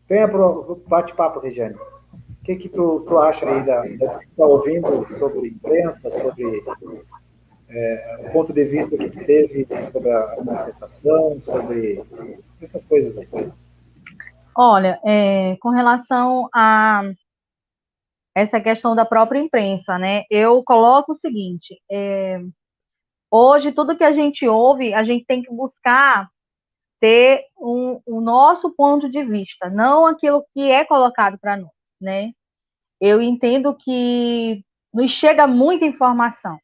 Venha para o bate-papo, Regiane. O que tu acha aí da que está ouvindo sobre imprensa, sobre o ponto de vista que tu teve sobre a manifestação, sobre essas coisas aí? Olha, com relação a essa questão da própria imprensa, né? Eu coloco o seguinte: hoje tudo que a gente ouve, a gente tem que buscar ter o nosso ponto de vista, não aquilo que é colocado para nós, né? Eu entendo que nos chega muita informação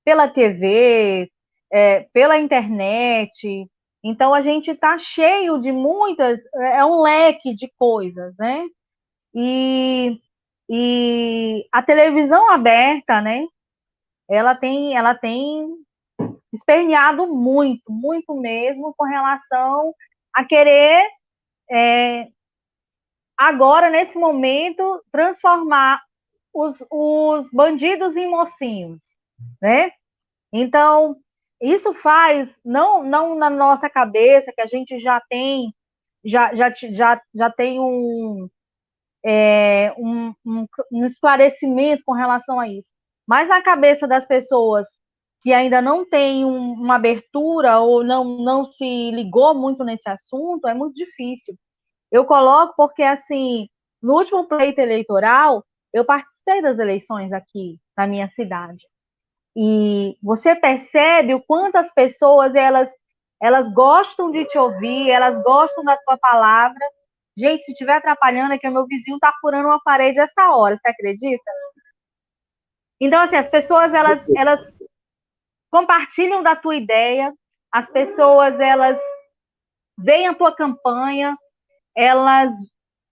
pela TV, pela internet, então a gente está cheio de muitas, é um leque de coisas, né? E, e a televisão aberta, né? Ela tem esperneado muito, muito mesmo com relação a querer agora, nesse momento, transformar os bandidos em mocinhos, né? Então, isso faz, não na nossa cabeça, que a gente já tem um esclarecimento com relação a isso, mas na cabeça das pessoas que ainda não tem uma abertura ou não se ligou muito nesse assunto, é muito difícil. Eu coloco porque, assim, no último pleito eleitoral, eu participei das eleições aqui na minha cidade. E você percebe o quanto as pessoas, elas gostam de te ouvir, elas gostam da tua palavra. Gente, se estiver atrapalhando, é que o meu vizinho está furando uma parede essa hora, você acredita? Então, assim, as pessoas, elas compartilham da tua ideia, as pessoas, elas veem a tua campanha, elas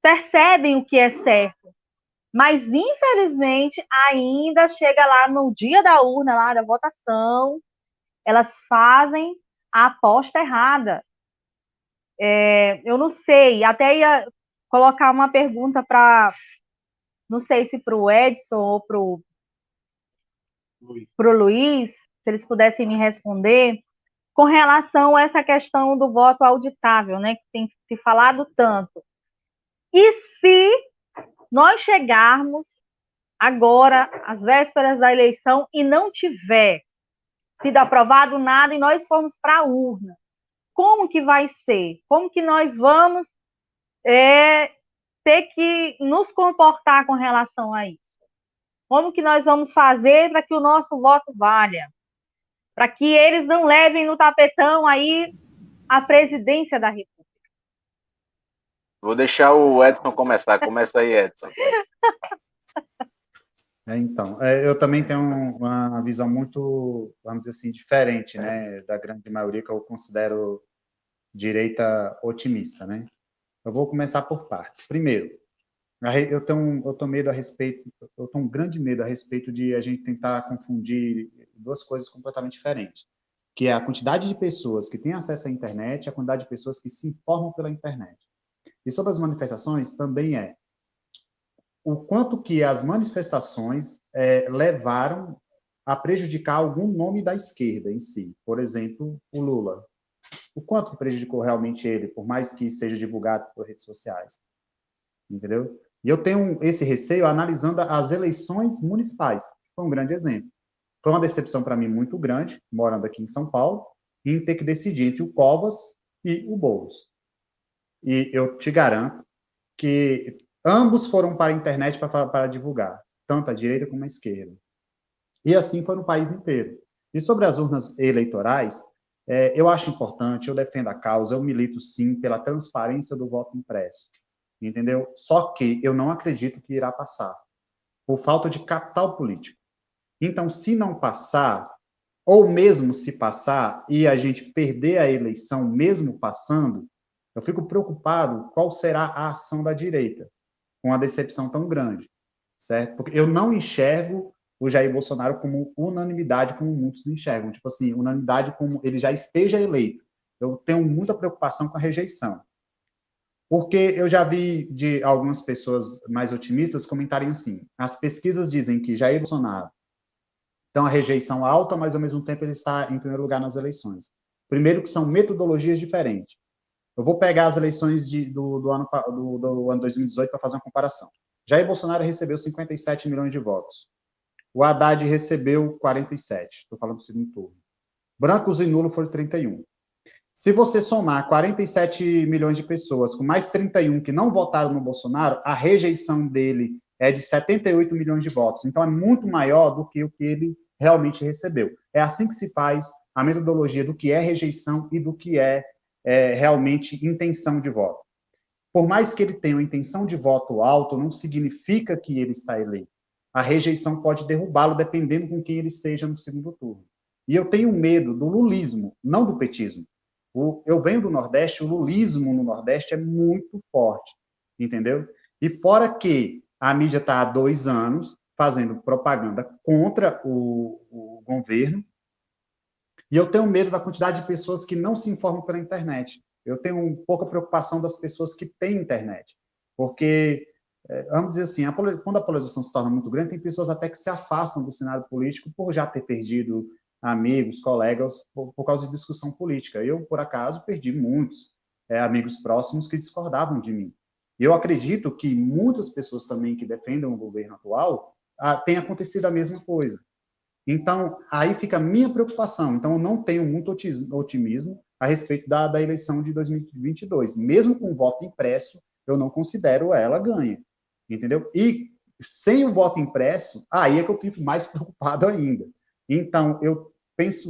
percebem o que é certo. Mas, infelizmente, ainda chega lá no dia da urna, lá da votação, elas fazem a aposta errada. Eu não sei, até ia colocar uma pergunta para, não sei se para o Edson ou para o Luiz, se eles pudessem me responder, com relação a essa questão do voto auditável, né, que tem se falado tanto. E se nós chegarmos agora, às vésperas da eleição, e não tiver sido aprovado nada e nós formos para a urna, como que vai ser? Como que nós vamos ter que nos comportar com relação a isso? Como que nós vamos fazer para que o nosso voto valha? Para que eles não levem no tapetão aí a presidência da República. Vou deixar o Edson começar. Começa aí, Edson. Eu também tenho uma visão muito, vamos dizer assim, diferente, né, da grande maioria que eu considero direita otimista, né? Eu vou começar por partes. Primeiro, eu tenho medo a respeito, eu tenho um grande medo a respeito de a gente tentar confundir duas coisas completamente diferentes, que é a quantidade de pessoas que têm acesso à internet e a quantidade de pessoas que se informam pela internet. E sobre as manifestações também o quanto que as manifestações levaram a prejudicar algum nome da esquerda em si. Por exemplo, o Lula. O quanto que prejudicou realmente ele, por mais que seja divulgado por redes sociais. Entendeu? E eu tenho esse receio analisando as eleições municipais. Foi um grande exemplo. Foi uma decepção para mim muito grande, morando aqui em São Paulo, em ter que decidir entre o Covas e o Boulos. E eu te garanto que ambos foram para a internet para divulgar, tanto a direita como a esquerda. E assim foi no país inteiro. E sobre as urnas eleitorais, eu acho importante, eu defendo a causa, eu milito sim pela transparência do voto impresso, entendeu? Só que eu não acredito que irá passar, por falta de capital político. Então, se não passar, ou mesmo se passar e a gente perder a eleição mesmo passando, eu fico preocupado qual será a ação da direita com uma decepção tão grande, certo? Porque eu não enxergo o Jair Bolsonaro como unanimidade, como muitos enxergam. Tipo assim, unanimidade como ele já esteja eleito. Eu tenho muita preocupação com a rejeição. Porque eu já vi de algumas pessoas mais otimistas comentarem assim: as pesquisas dizem que Jair Bolsonaro tem a rejeição alta, mas ao mesmo tempo ele está em primeiro lugar nas eleições. Primeiro, que são metodologias diferentes. Eu vou pegar as eleições do ano 2018 para fazer uma comparação. Jair Bolsonaro recebeu 57 milhões de votos. O Haddad recebeu 47. Estou falando do segundo turno. Brancos e nulos foram 31. Se você somar 47 milhões de pessoas com mais 31 que não votaram no Bolsonaro, a rejeição dele é de 78 milhões de votos. Então, é muito maior do que o que ele realmente recebeu. É assim que se faz a metodologia do que é rejeição e do que é realmente intenção de voto. Por mais que ele tenha uma intenção de voto alto, não significa que ele está eleito. A rejeição pode derrubá-lo dependendo com quem ele esteja no segundo turno. E eu tenho medo do lulismo, não do petismo. Eu venho do Nordeste, o lulismo no Nordeste é muito forte, entendeu? E fora que a mídia está há 2 anos fazendo propaganda contra o governo, e eu tenho medo da quantidade de pessoas que não se informam pela internet. Eu tenho pouca preocupação das pessoas que têm internet, porque, vamos dizer assim, quando a polarização se torna muito grande, tem pessoas até que se afastam do cenário político por já ter perdido amigos, colegas, por causa de discussão política. Eu, por acaso, perdi muitos amigos próximos que discordavam de mim. E eu acredito que muitas pessoas também que defendem o governo atual têm acontecido a mesma coisa. Então, aí fica a minha preocupação. Então, eu não tenho muito otimismo a respeito da eleição de 2022. Mesmo com o voto impresso, eu não considero ela ganha. Entendeu? E sem o voto impresso, aí é que eu fico mais preocupado ainda. Então, eu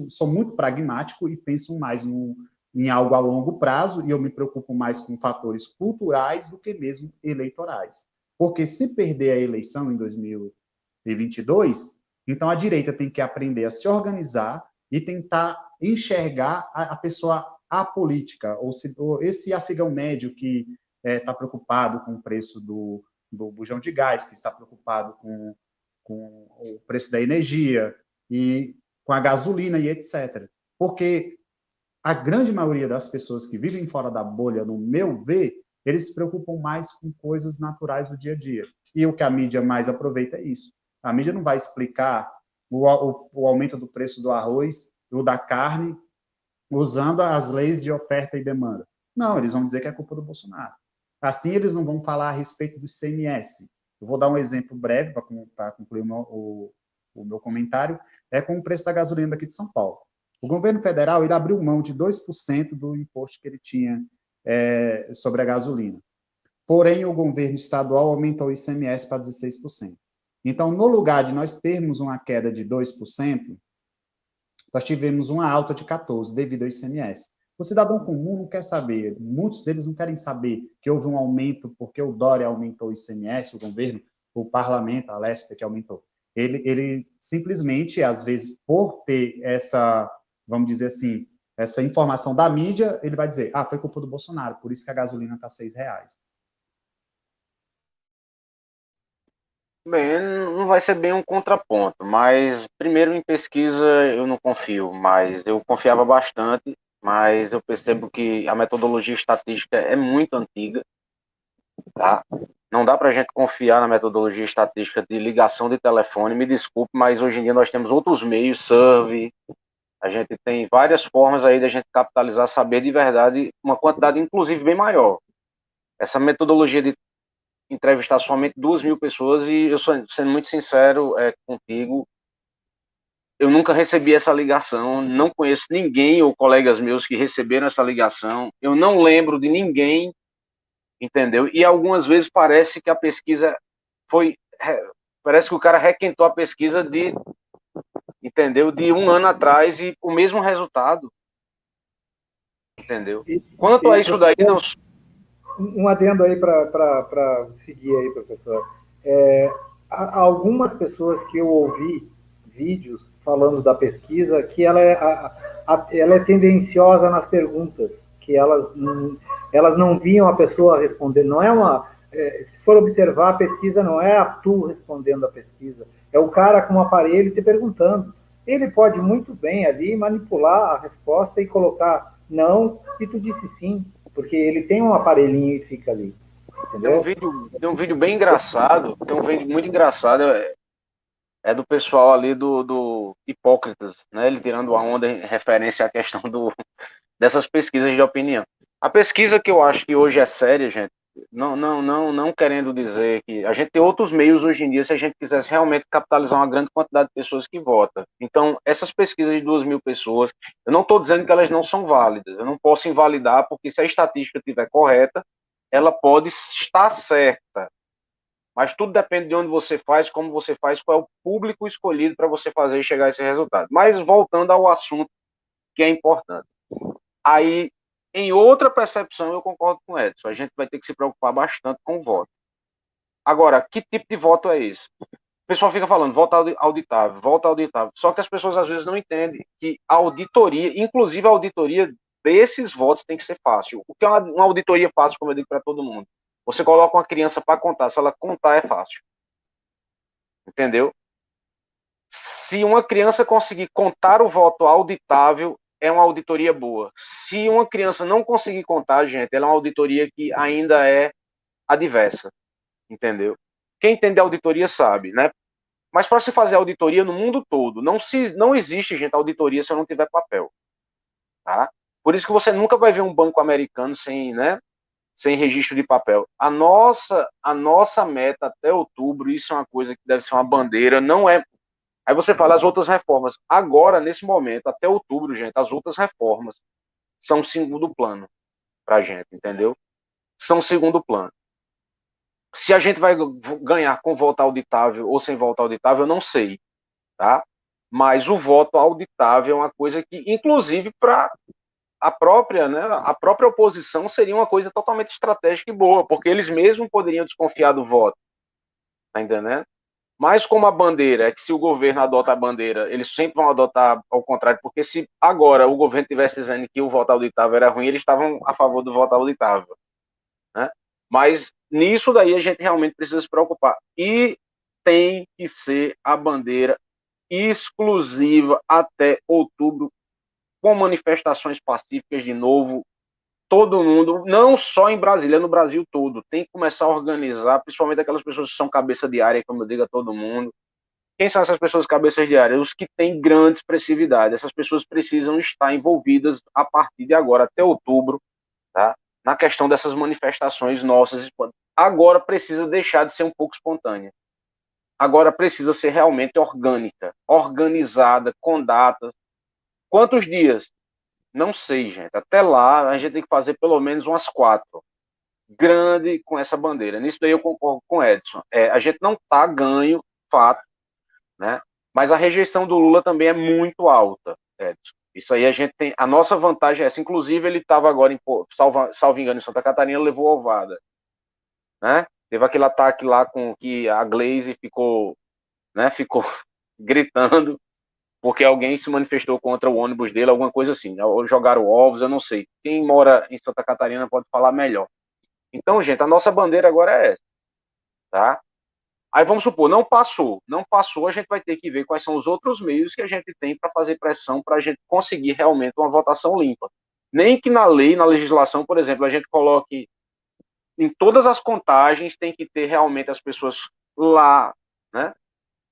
sou muito pragmático e penso mais em algo a longo prazo, e eu me preocupo mais com fatores culturais do que mesmo eleitorais. Porque se perder a eleição em 2022, então a direita tem que aprender a se organizar e tentar enxergar a pessoa apolítica, ou esse afegão médio que está preocupado com o preço do bujão de gás, que está preocupado com o preço da energia, e com a gasolina e etc. Porque a grande maioria das pessoas que vivem fora da bolha, no meu ver, eles se preocupam mais com coisas naturais do dia a dia. E o que a mídia mais aproveita é isso. A mídia não vai explicar o aumento do preço do arroz ou da carne usando as leis de oferta e demanda. Não, eles vão dizer que é culpa do Bolsonaro. Assim, eles não vão falar a respeito do ICMS. Eu vou dar um exemplo breve para concluir o meu comentário, com o preço da gasolina daqui de São Paulo. O governo federal ele abriu mão de 2% do imposto que ele tinha sobre a gasolina. Porém, o governo estadual aumentou o ICMS para 16%. Então, no lugar de nós termos uma queda de 2%, nós tivemos uma alta de 14% devido ao ICMS. O cidadão comum não quer saber, muitos deles não querem saber que houve um aumento porque o Dória aumentou o ICMS, o governo, o parlamento, a Lespe que aumentou. Ele simplesmente, às vezes, por ter essa, vamos dizer assim, essa informação da mídia, ele vai dizer, foi culpa do Bolsonaro, por isso que a gasolina está R$6. Bem, não vai ser bem um contraponto, mas primeiro em pesquisa eu não confio, mas eu confiava bastante, mas eu percebo que a metodologia estatística é muito antiga, tá? Não dá para a gente confiar na metodologia estatística de ligação de telefone, me desculpe, mas hoje em dia nós temos outros meios, survey, a gente tem várias formas aí de a gente capitalizar, saber de verdade uma quantidade inclusive bem maior. Essa metodologia de entrevistar somente 2.000 pessoas, e eu sendo muito sincero contigo, eu nunca recebi essa ligação, não conheço ninguém ou colegas meus que receberam essa ligação, eu não lembro de ninguém, entendeu? E algumas vezes parece que a pesquisa parece que o cara requentou a pesquisa entendeu? De 1 ano atrás e o mesmo resultado, entendeu? Quanto a isso daí, não... Um adendo aí para seguir aí, professor. Algumas pessoas que eu ouvi vídeos falando da pesquisa, que ela é tendenciosa nas perguntas, que elas não viam a pessoa responder. Não é se for observar, a pesquisa não é tu respondendo a pesquisa, é o cara com o aparelho te perguntando. Ele pode muito bem ali manipular a resposta e colocar não, e tu disse sim, porque ele tem um aparelhinho e fica ali. Entendeu? Tem um vídeo bem engraçado, tem um vídeo muito engraçado, do pessoal ali do Hipócritas, né? Ele tirando a onda em referência à questão dessas pesquisas de opinião. A pesquisa que eu acho que hoje é séria, gente, não querendo dizer que a gente tem outros meios hoje em dia se a gente quisesse realmente capitalizar uma grande quantidade de pessoas que votam. Então, essas pesquisas de 2.000 pessoas, eu não estou dizendo que elas não são válidas, eu não posso invalidar, porque se a estatística estiver correta, ela pode estar certa, mas tudo depende de onde você faz, como você faz, qual é o público escolhido para você fazer e chegar a esse resultado. Mas voltando ao assunto que é importante. Aí, em outra percepção, eu concordo com o Edson. A gente vai ter que se preocupar bastante com o voto. Agora, que tipo de voto é esse? O pessoal fica falando, voto auditável, voto auditável. Só que as pessoas às vezes não entendem que a auditoria, inclusive a auditoria desses votos tem que ser fácil. O que é uma auditoria fácil, como eu digo para todo mundo? Você coloca uma criança para contar, se ela contar é fácil. Entendeu? Se uma criança conseguir contar o voto auditável, é uma auditoria boa. Se uma criança não conseguir contar, gente, ela é uma auditoria que ainda é adversa, entendeu? Quem entende auditoria sabe, né? Mas para se fazer auditoria no mundo todo, não existe, gente, auditoria se eu não tiver papel, tá? Por isso que você nunca vai ver um banco americano sem, né, sem registro de papel. A nossa meta até outubro, isso é uma coisa que deve ser uma bandeira, não é. Aí você fala as outras reformas. Agora, nesse momento, até outubro, gente, as outras reformas são segundo plano pra gente, entendeu? São segundo plano. Se a gente vai ganhar com voto auditável ou sem voto auditável, eu não sei, tá? Mas o voto auditável é uma coisa que, inclusive, para a própria oposição seria uma coisa totalmente estratégica e boa, porque eles mesmos poderiam desconfiar do voto, tá entendendo? Mas como a bandeira é que se o governo adota a bandeira, eles sempre vão adotar ao contrário, porque se agora o governo tivesse dizendo que o voto auditável era ruim, eles estavam a favor do voto auditável, né? Mas nisso daí a gente realmente precisa se preocupar. E tem que ser a bandeira exclusiva até outubro, com manifestações pacíficas de novo. Todo mundo, não só em Brasília, no Brasil todo, tem que começar a organizar, principalmente aquelas pessoas que são cabeça de área, como eu digo a todo mundo. Quem são essas pessoas cabeças de área? Os que têm grande expressividade. Essas pessoas precisam estar envolvidas a partir de agora, até outubro, tá? Na questão dessas manifestações nossas. Agora precisa deixar de ser um pouco espontânea. Agora precisa ser realmente orgânica, organizada, com datas. Quantos dias? Não sei, gente. Até lá, a gente tem que fazer pelo menos umas 4. Grande com essa bandeira. Nisso daí eu concordo com o Edson. A gente não está ganho, fato, né? Mas a rejeição do Lula também é muito alta, Edson. Isso aí a gente tem. A nossa vantagem é essa. Inclusive, ele estava agora, salvo engano, em Santa Catarina, levou ovada. Né? Teve aquele ataque lá com que a Glaze ficou, né, ficou gritando porque alguém se manifestou contra o ônibus dele, alguma coisa assim. Ou jogaram ovos, eu não sei. Quem mora em Santa Catarina pode falar melhor. Então, gente, a nossa bandeira agora é essa. Tá? Aí vamos supor, não passou, a gente vai ter que ver quais são os outros meios que a gente tem para fazer pressão para a gente conseguir realmente uma votação limpa. Nem que na lei, na legislação, por exemplo, a gente coloque em todas as contagens, tem que ter realmente as pessoas lá, né?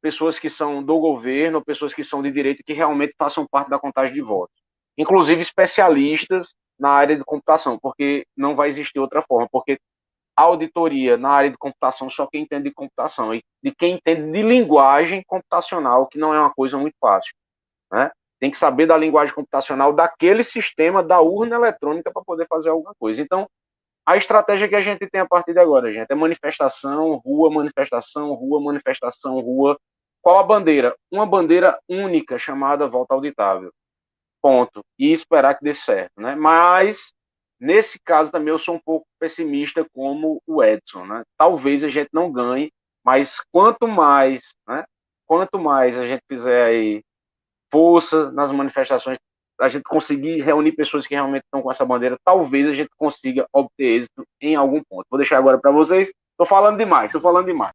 Pessoas que são do governo, pessoas que são de direito, que realmente façam parte da contagem de votos. Inclusive especialistas na área de computação, porque não vai existir outra forma, porque auditoria na área de computação só quem entende de computação e de quem entende de linguagem computacional, que não é uma coisa muito fácil, né? Tem que saber da linguagem computacional daquele sistema da urna eletrônica para poder fazer alguma coisa. Então, a estratégia que a gente tem a partir de agora, gente, é manifestação, rua, manifestação, rua, manifestação, rua. Qual a bandeira? Uma bandeira única chamada volta auditável. Ponto. E esperar que dê certo, né? Mas nesse caso também eu sou um pouco pessimista como o Edson, né? Talvez a gente não ganhe, mas quanto mais, né? Quanto mais a gente fizer aí força nas manifestações, a gente conseguir reunir pessoas que realmente estão com essa bandeira, talvez a gente consiga obter êxito em algum ponto. Vou deixar agora para vocês. Estou falando demais.